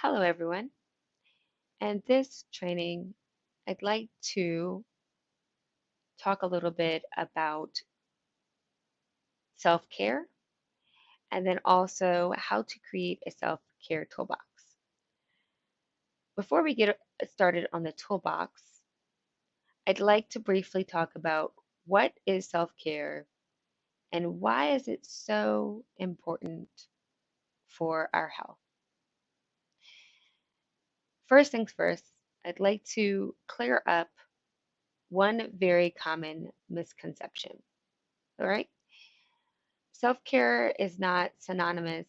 Hello, everyone. And this training, I'd like to talk a little bit about self care and then also how to create a self care toolbox. Before we get started on the toolbox, I'd like to briefly talk about what is self care and why is it so important for our health. First things first, I'd like to clear up one very common misconception. All right. Self care is not synonymous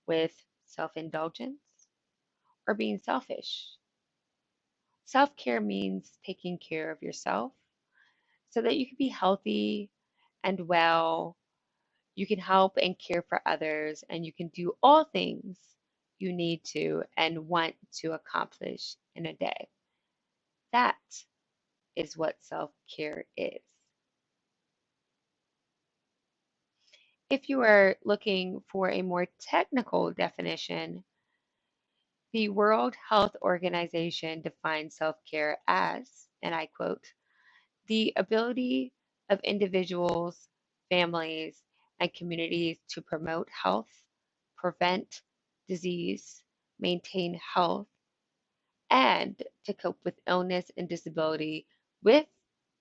with self indulgence or being selfish. Self care means taking care of yourself so that you can be healthy and well. You can help and care for others, and you can do all things you need to and want to accomplish in a day. That is what self care is. If you are looking for a more technical definition, the World Health Organization defines self care as, and I quote, the ability of individuals, families, and communities to promote health, prevent disease, maintain health, and to cope with illness and disability with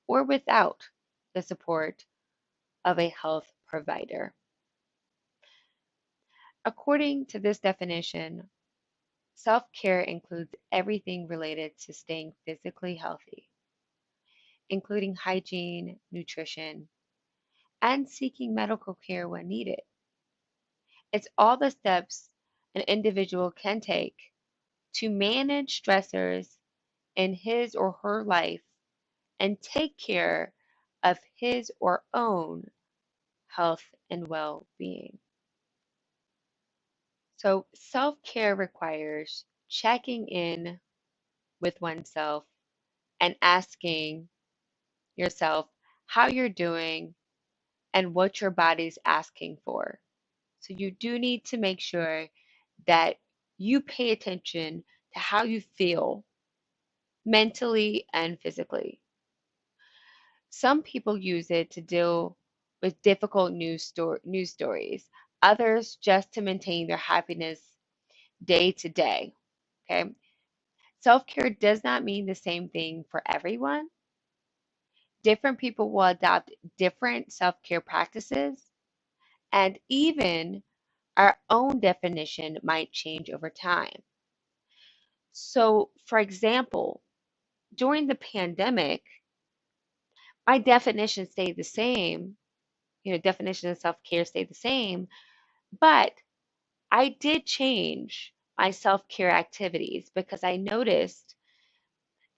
or without the support of a health provider. According to this definition, self care includes everything related to staying physically healthy, including hygiene, nutrition, and seeking medical care when needed. It's all the steps an individual can take to manage stressors in his or her life and take care of his or own health and well being. So, self care requires checking in with oneself and asking yourself how you're doing and what your body's asking for. So you do need to make sure that you pay attention to how you feel mentally and physically. Some people use it to deal with difficult news stories, others just to maintain their happiness day to day. Okay. Self care does not mean the same thing for everyone. Different people will adopt different self care practices, and even our own definition might change over time. So, for example, during the pandemic, my definition stayed the same. Definition of self care stayed the same, but I did change my self care activities because I noticed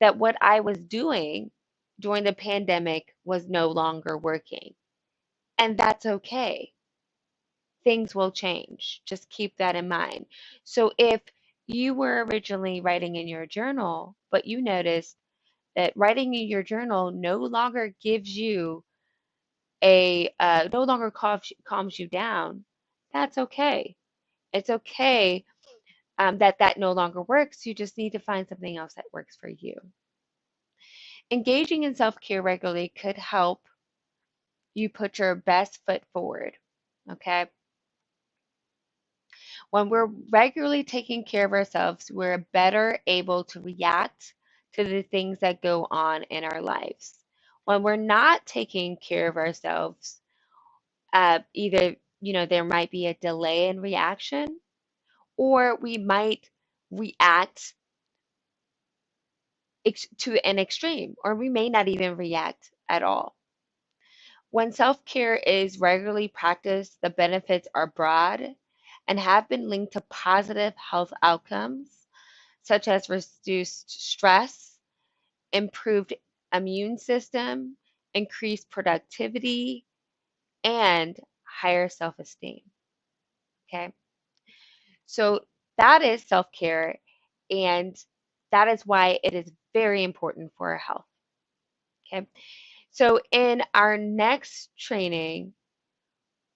that what I was doing during the pandemic was no longer working. And that's okay. Things will change. Just keep that in mind. So if you were originally writing in your journal, but you noticed that writing in your journal no longer gives you no longer calms you down, that's okay. It's okay that no longer works. You just need to find something else that works for you. Engaging in self care regularly could help you put your best foot forward. Okay. When we're regularly taking care of ourselves, we're better able to react to the things that go on in our lives. When we're not taking care of ourselves, either, there might be a delay in reaction, or we might react to an extreme, or we may not even react at all. When self care is regularly practiced, the benefits are broad and have been linked to positive health outcomes, such as reduced stress, improved immune system, increased productivity, and higher self esteem. Okay. So that is self care, and that is why it is very important for our health. Okay. So in our next training,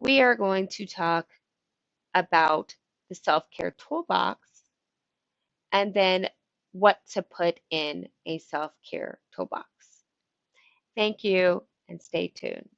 we are going to talk about the self care toolbox and then what to put in a self care toolbox. Thank you and stay tuned.